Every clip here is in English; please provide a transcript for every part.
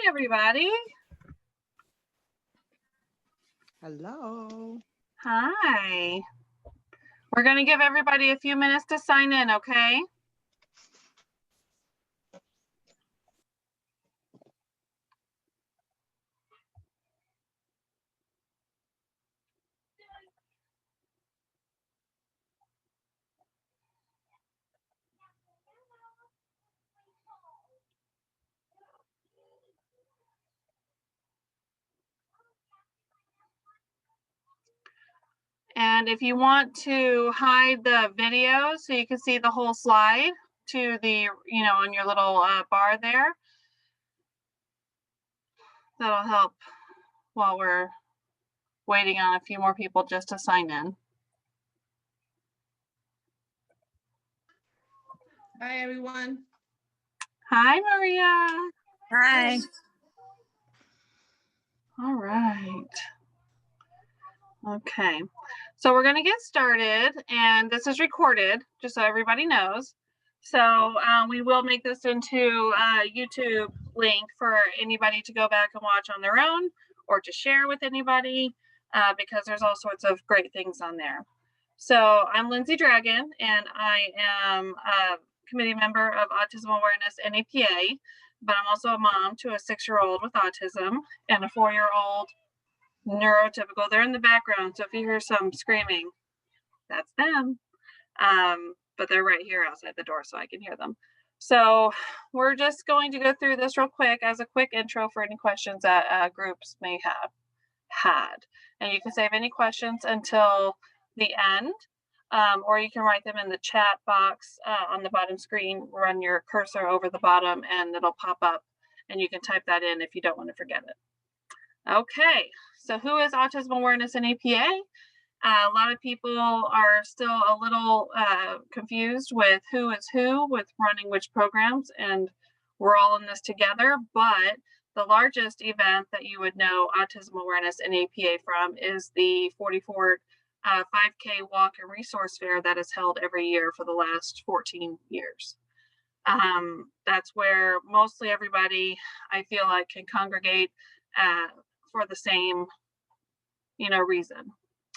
everybody. Hello. Hi. We're going to give everybody a few minutes to sign in, okay? And if you want to hide the video so you can see the whole slide to the, on your little bar there, that'll help while we're waiting on a few more people just to sign in. Hi, everyone. Hi, Maria. Hi. All right. Okay, so we're going to get started, and this is recorded just so everybody knows. So we will make this into a YouTube link for anybody to go back and watch on their own or to share with anybody because there's all sorts of great things on there. So I'm Lindsay Dragon, and I am a committee member of Autism Awareness NEPA, but I'm also a mom to a 6-year-old with autism and a 4-year-old neurotypical. They're in the background, so if you hear some screaming, that's them. But they're right here outside the door, so I can hear them. So we're just going to go through this real quick as a quick intro for any questions that groups may have had. And you can save any questions until the end, or you can write them in the chat box on the bottom screen. Run your cursor over the bottom and it'll pop up, and you can type that in if you don't want to forget it. Okay, so who is Autism Awareness in APA? A lot of people are still a little confused with who is who with running which programs, and we're all in this together. But the largest event that you would know Autism Awareness in APA from is the 44 5K Walk and Resource Fair that is held every year for the last 14 years. That's where mostly everybody, I feel like, can congregate for the same, reason.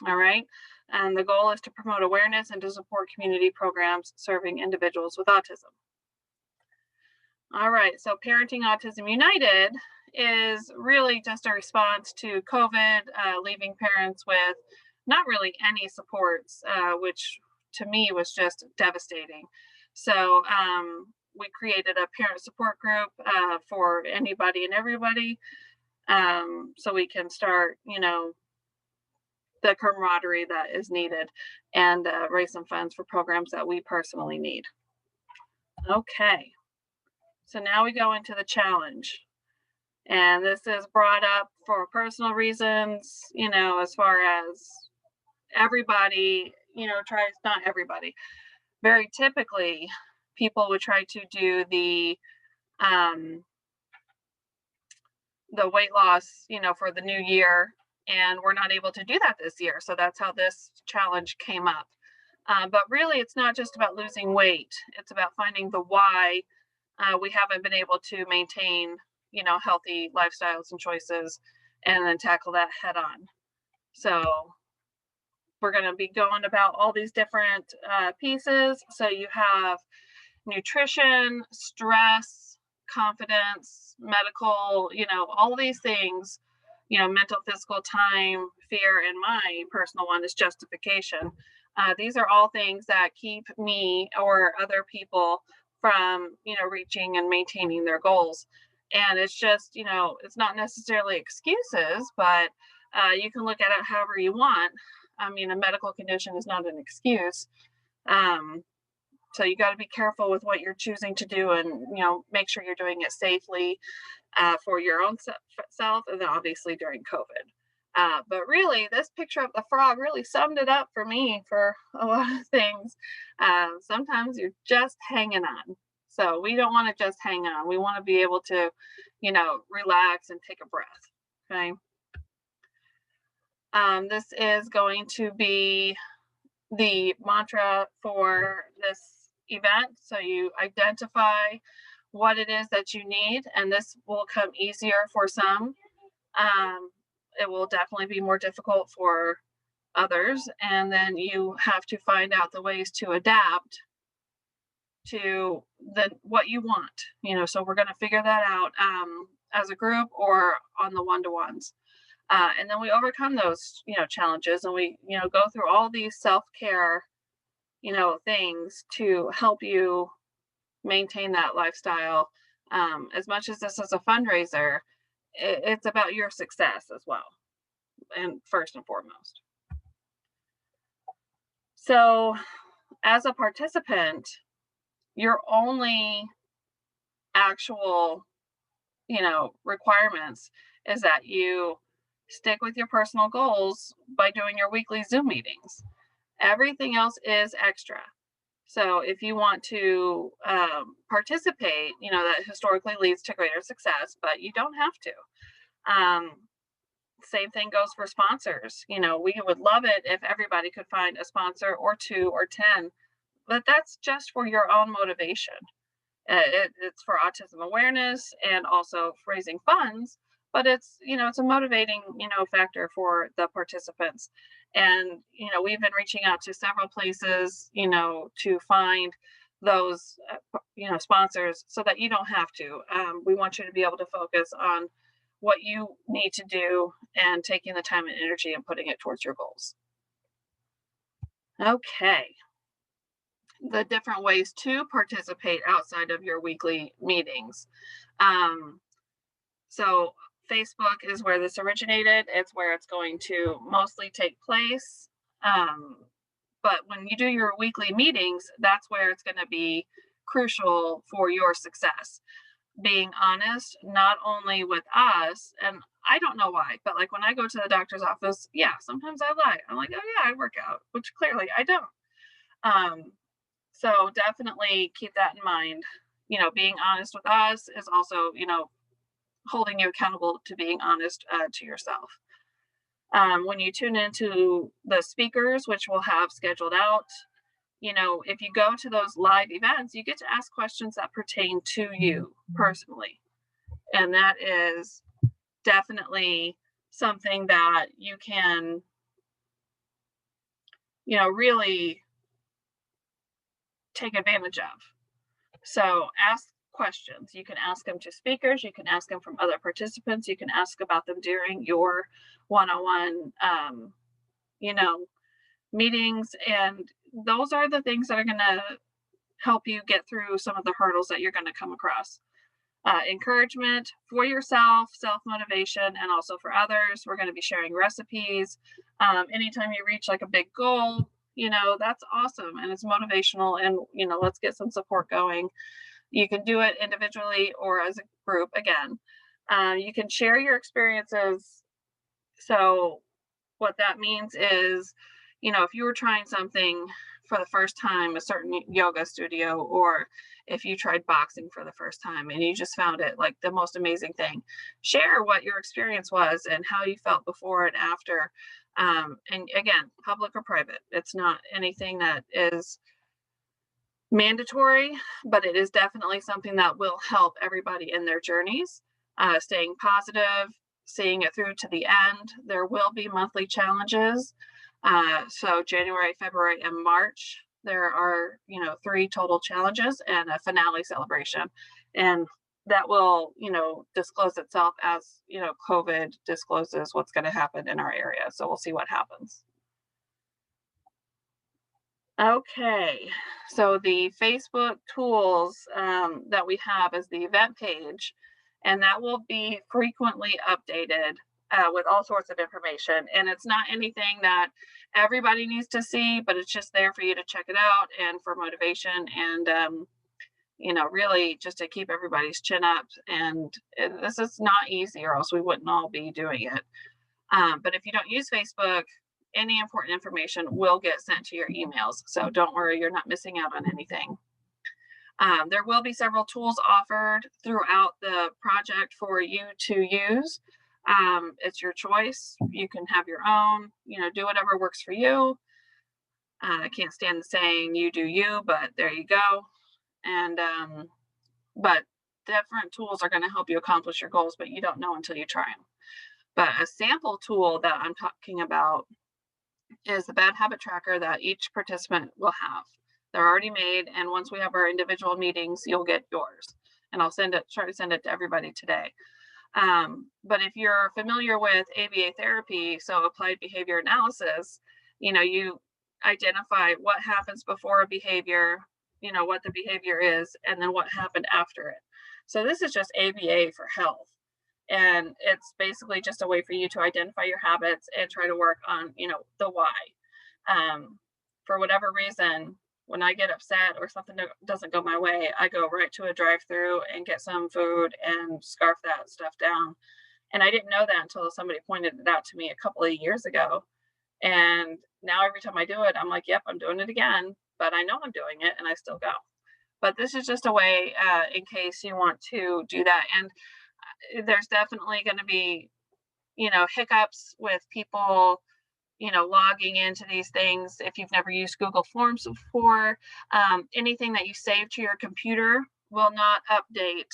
All right. And the goal is to promote awareness and to support community programs serving individuals with autism. All right. So Parenting Autism United is really just a response to COVID, leaving parents with not really any supports, which to me was just devastating. So we created a parent support group for anybody and everybody. So we can start, the camaraderie that is needed and raise some funds for programs that we personally need. Okay, so now we go into the challenge. And this is brought up for personal reasons, as far as everybody, tries, not everybody. Very typically, people would try to do the weight loss, for the new year, and we're not able to do that this year. So that's how this challenge came up. But really, it's not just about losing weight. It's about finding the why we haven't been able to maintain, healthy lifestyles and choices, and then tackle that head on. So we're going to be going about all these different pieces. So you have nutrition, stress, confidence, medical, all these things, mental, physical, time, fear, and my personal one is justification. These are all things that keep me or other people from, reaching and maintaining their goals. And it's just, it's not necessarily excuses, but you can look at it however you want. I mean, a medical condition is not an excuse. So you got to be careful with what you're choosing to do, and make sure you're doing it safely for your own self, and then obviously during COVID. But really, this picture of the frog really summed it up for me for a lot of things. Sometimes you're just hanging on. So we don't want to just hang on. We want to be able to, relax and take a breath. Okay. This is going to be the mantra for this event. So you identify what it is that you need, and this will come easier for some. Um, it will definitely be more difficult for others, and then you have to find out the ways to adapt to the what you want. So we're going to figure that out as a group or on the one-to-ones. And then we overcome those challenges, and we go through all these self-care things to help you maintain that lifestyle. As much as this is a fundraiser, it's about your success as well, and first and foremost. So as a participant, your only actual requirements is that you stick with your personal goals by doing your weekly Zoom meetings. Everything else is extra. So if you want to participate, that historically leads to greater success, but you don't have to. Same thing goes for sponsors. We would love it if everybody could find a sponsor or 2 or 10, but that's just for your own motivation. It's for autism awareness and also raising funds, but it's a motivating factor for the participants. And we've been reaching out to several places to find those sponsors so that you don't have to. We want you to be able to focus on what you need to do and taking the time and energy and putting it towards your goals. Okay, the different ways to participate outside of your weekly meetings. So Facebook is where this originated. It's where it's going to mostly take place. But when you do your weekly meetings, that's where it's going to be crucial for your success. Being honest, not only with us, and I don't know why, but like when I go to the doctor's office, yeah, sometimes I lie. I'm like, oh yeah, I work out, which clearly I don't. So definitely keep that in mind. Being honest with us is also, holding you accountable to being honest to yourself. When you tune into the speakers, which we'll have scheduled out, if you go to those live events, you get to ask questions that pertain to you personally. And that is definitely something that you can, really take advantage of. So ask questions. You can ask them to speakers, you can ask them from other participants, you can ask about them during your one-on-one, meetings. And those are the things that are going to help you get through some of the hurdles that you're going to come across. Encouragement for yourself, self-motivation, and also for others. We're going to be sharing recipes. Anytime you reach like a big goal, that's awesome and it's motivational, and let's get some support going. You can do it individually or as a group again. You can share your experiences. So what that means is, if you were trying something for the first time, a certain yoga studio, or if you tried boxing for the first time and you just found it like the most amazing thing, share what your experience was and how you felt before and after. And again, public or private, it's not anything that is mandatory, but it is definitely something that will help everybody in their journeys. Staying positive, seeing it through to the end. There will be monthly challenges. So January, February, and March, there are 3 total challenges and a finale celebration, and that will disclose itself as COVID discloses what's going to happen in our area. So we'll see what happens. Okay, so the Facebook tools that we have is the event page, and that will be frequently updated with all sorts of information. And it's not anything that everybody needs to see, but it's just there for you to check it out and for motivation and, really just to keep everybody's chin up. And this is not easy, or else we wouldn't all be doing it. But if you don't use Facebook, any important information will get sent to your emails. So don't worry, you're not missing out on anything. There will be several tools offered throughout the project for you to use. It's your choice. You can have your own, do whatever works for you. I can't stand the saying you do you, but there you go. And, but different tools are going to help you accomplish your goals, but you don't know until you try them. But a sample tool that I'm talking about is the bad habit tracker that each participant will have. They're already made, and once we have our individual meetings, you'll get yours. And I'll try to send it to everybody today. But if you're familiar with ABA therapy, so applied behavior analysis, you identify what happens before a behavior, what the behavior is, and then what happened after it. So this is just ABA for health. And it's basically just a way for you to identify your habits and try to work on, the why. For whatever reason, when I get upset or something doesn't go my way, I go right to a drive-through and get some food and scarf that stuff down. And I didn't know that until somebody pointed it out to me a couple of years ago. And now every time I do it, I'm like, yep, I'm doing it again, but I know I'm doing it and I still go. But this is just a way in case you want to do that. And there's definitely going to be, hiccups with people, logging into these things. If you've never used Google Forms before, anything that you save to your computer will not update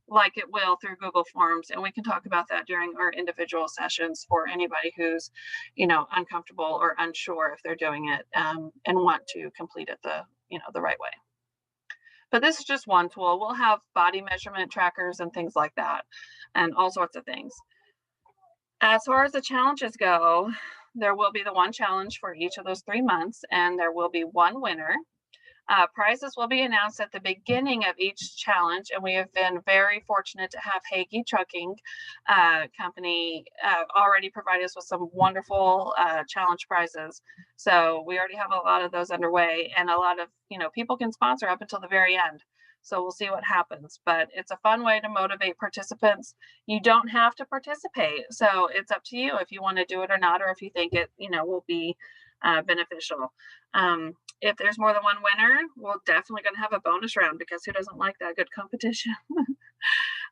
like it will through Google Forms. And we can talk about that during our individual sessions for anybody who's, uncomfortable or unsure if they're doing it and want to complete it the right way. But this is just one tool. We'll have body measurement trackers and things like that, and all sorts of things. As far as the challenges go, there will be the one challenge for each of those 3 months, and there will be one winner. Prizes will be announced at the beginning of each challenge, and we have been very fortunate to have Hagee Trucking Company already provide us with some wonderful challenge prizes. So we already have a lot of those underway, and a lot of people can sponsor up until the very end. So we'll see what happens, but it's a fun way to motivate participants. You don't have to participate, so it's up to you if you want to do it or not, or if you think it will be beneficial. If there's more than one winner, we're definitely going to have a bonus round, because who doesn't like that good competition?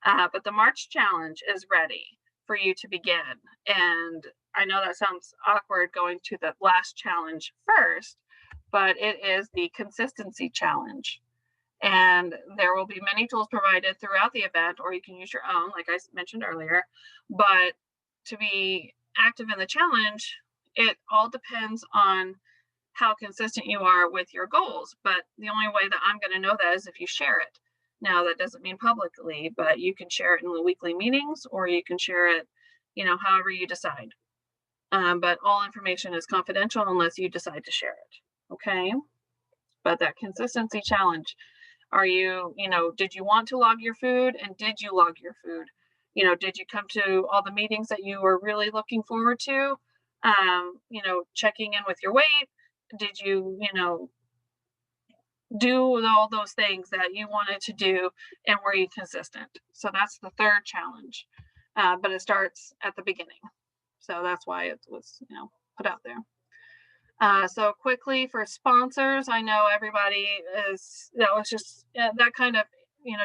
But the March challenge is ready for you to begin. And I know that sounds awkward going to the last challenge first, but it is the consistency challenge. And there will be many tools provided throughout the event, or you can use your own, like I mentioned earlier. But to be active in the challenge, it all depends on how consistent you are with your goals. But the only way that I'm going to know that is if you share it. Now, that doesn't mean publicly, but you can share it in the weekly meetings, or you can share it, however you decide. But all information is confidential unless you decide to share it. Okay. But that consistency challenge, did you want to log your food, and did you log your food? Did you come to all the meetings that you were really looking forward to? Checking in with your weight. Did you, do all those things that you wanted to do, and were you consistent? So that's the third challenge, but it starts at the beginning. So that's why it was, put out there. So quickly for sponsors, I know everybody was just that kind of,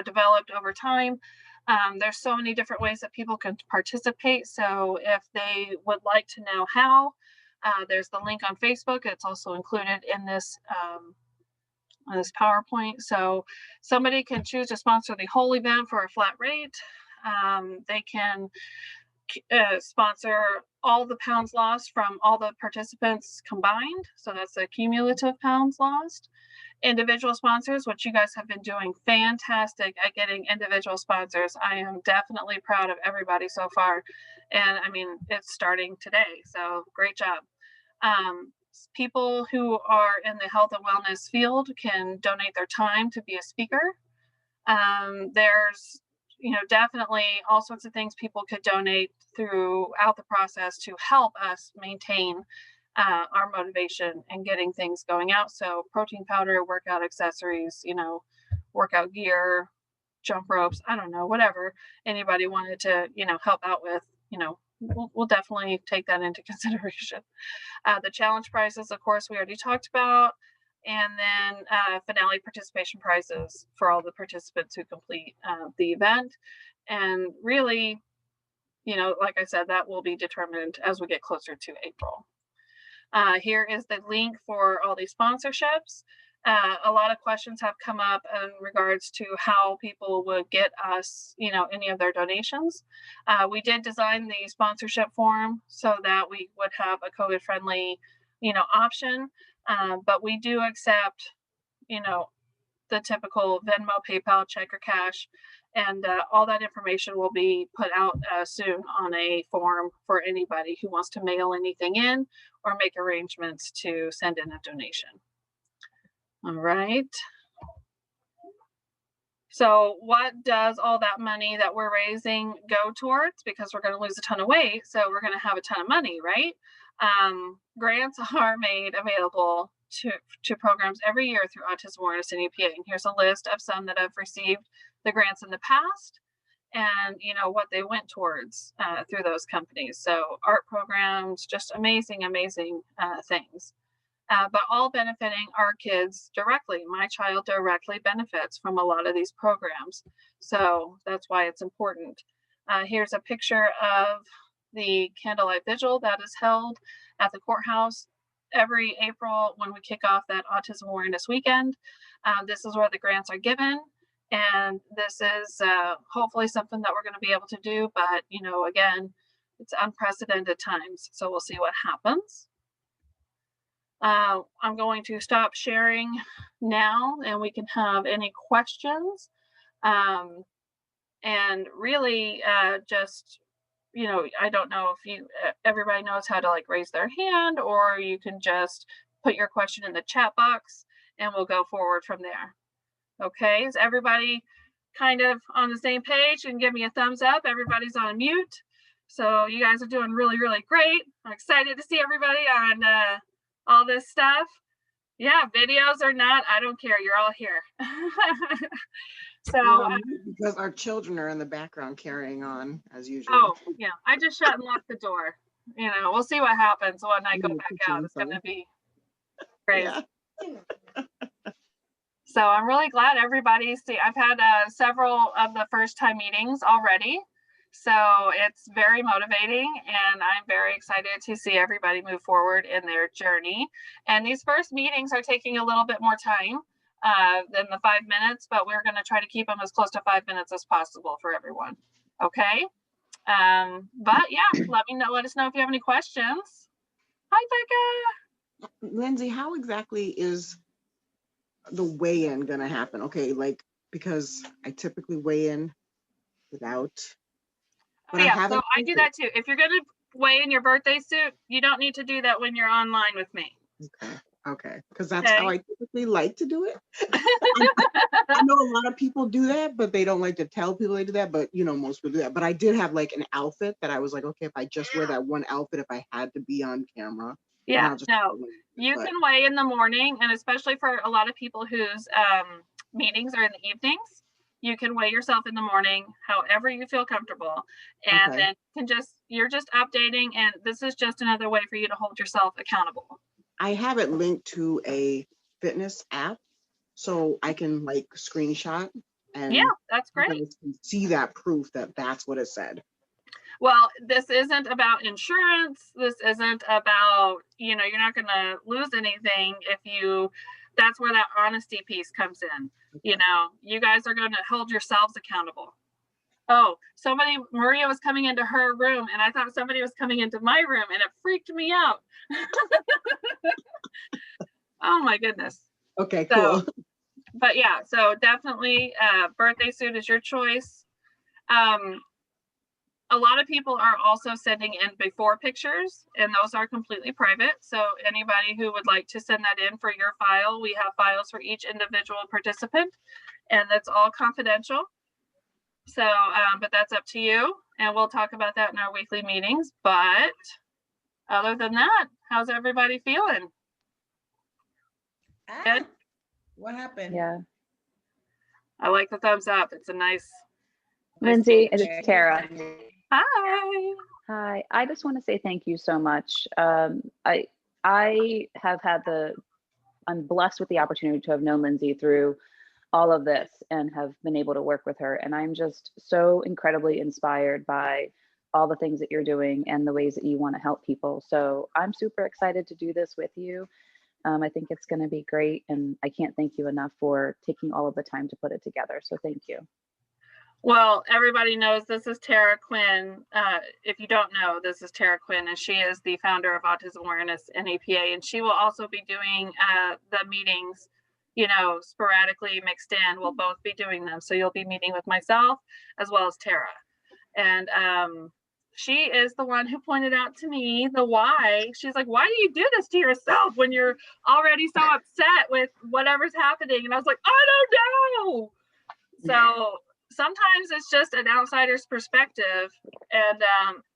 developed over time. There's so many different ways that people can participate. So if they would like to know how, there's the link on Facebook. It's also included in this PowerPoint. So somebody can choose to sponsor the whole event for a flat rate. They can sponsor all the pounds lost from all the participants combined. So that's the cumulative pounds lost. Individual sponsors, which you guys have been doing fantastic at getting individual sponsors. I am definitely proud of everybody so far. And I mean, it's starting today. So great job. People who are in the health and wellness field can donate their time to be a speaker. There's definitely all sorts of things people could donate throughout the process to help us maintain our motivation and getting things going out. So protein powder, workout accessories, workout gear, jump ropes, I don't know, whatever anybody wanted to, help out with, we'll definitely take that into consideration. The challenge prizes, of course, we already talked about. And then finale participation prizes for all the participants who complete the event. And really, like I said, that will be determined as we get closer to April. Here is the link for all these sponsorships. A lot of questions have come up in regards to how people would get us, any of their donations. We did design the sponsorship form so that we would have a COVID-friendly, option. But we do accept, the typical Venmo, PayPal, check, or cash. And all that information will be put out soon on a form for anybody who wants to mail anything in or make arrangements to send in a donation. All right. So what does all that money that we're raising go towards? Because we're going to lose a ton of weight, so we're going to have a ton of money, right? Grants are made available to programs every year through Autism Awareness and NEPA. And here's a list of some that have received the grants in the past and what they went towards through those companies. So art programs, just amazing things. But all benefiting our kids directly. My child directly benefits from a lot of these programs. So that's why it's important. Here's a picture of the candlelight vigil that is held at the courthouse every April when we kick off that Autism Awareness Weekend. This is where the grants are given. And this is hopefully something that we're going to be able to do. But, again, it's unprecedented times. So we'll see what happens. I'm going to stop sharing now and we can have any questions. And really just, I don't know if everybody knows how to raise their hand, or you can just put your question in the chat box and we'll go forward from there. Okay, is everybody kind of on the same page? And give me a thumbs up. Everybody's on mute. So you guys are doing really, really great. I'm excited to see everybody on all this stuff. Yeah, videos or not, I don't care. You're all here. So because our children are in the background carrying on as usual. Oh yeah, I just shut and locked the door. We'll see what happens when I go back out. It's going to be crazy. Yeah. So I'm really glad everybody's. I've had several of the first time meetings already. So it's very motivating and I'm very excited to see everybody move forward in their journey. And these first meetings are taking a little bit more time than the 5 minutes, but we're going to try to keep them as close to 5 minutes as possible for everyone. Okay. But yeah, let us know if you have any questions. Hi, Becca. Lindsay, how exactly is the weigh-in going to happen? Okay, because I typically weigh in without. But yeah, so I do that too. If you're going to weigh in your birthday suit, you don't need to do that when you're online with me. Okay, because that's how I typically like to do it. I know a lot of people do that, but they don't like to tell people they do that. But most people do that. But I did have an outfit that I was like, okay, if I just wear that one outfit, if I had to be on camera. Yeah, no, you can weigh in the morning, and especially for a lot of people whose meetings are in the evenings, you can weigh yourself in the morning, however you feel comfortable, and then you're just updating, and this is just another way for you to hold yourself accountable. I have it linked to a fitness app, so I can screenshot and that's great. See that proof that that's what it said. Well, this isn't about insurance. This isn't about, you're not going to lose anything that's where that honesty piece comes in. Okay. You guys are going to hold yourselves accountable. Oh, Maria was coming into her room and I thought somebody was coming into my room and it freaked me out. Oh my goodness. Okay, cool. But yeah, so definitely birthday suit is your choice. A lot of people are also sending in before pictures, and those are completely private. So anybody who would like to send that in for your file, we have files for each individual participant, and that's all confidential. So, but that's up to you, and we'll talk about that in our weekly meetings. But other than that, how's everybody feeling? Good? What happened? Yeah. I like the thumbs up. It's a nice Lindsay, it's Tara. Hi. Hi. I just want to say thank you so much. I have had I'm blessed with the opportunity to have known Lindsay through all of this and have been able to work with her. And I'm just so incredibly inspired by all the things that you're doing and the ways that you want to help people. So I'm super excited to do this with you. I think it's going to be great, and I can't thank you enough for taking all of the time to put it together. So thank you. Well, everybody knows this is Tara Quinn. If you don't know, this is Tara Quinn, and she is the founder of Autism Awareness NEPA, and she will also be doing the meetings, you know, sporadically mixed in. We'll both be doing them. So you'll be meeting with myself as well as Tara. And she is the one who pointed out to me the why. She's like, why do you do this to yourself when you're already so upset with whatever's happening? And I was like, I don't know. So sometimes it's just an outsider's perspective, and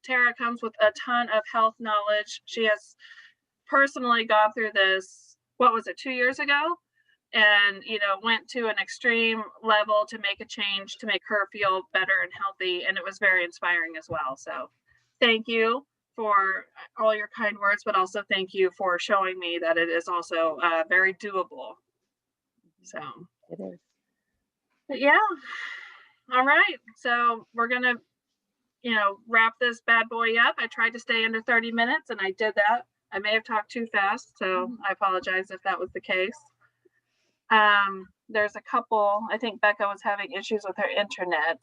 Tara comes with a ton of health knowledge. She has personally gone through this, what was it, 2 years ago, and you know, went to an extreme level to make a change to make her feel better and healthy, and it was very inspiring as well. So thank you for all your kind words, but also thank you for showing me that it is also very doable. So It is. but yeah. All right, so we're gonna, you know, wrap this bad boy up. I tried to stay under 30 minutes and I did that. I may have talked too fast, so I apologize if that was the case. There's a couple, I think Becca was having issues with her internet.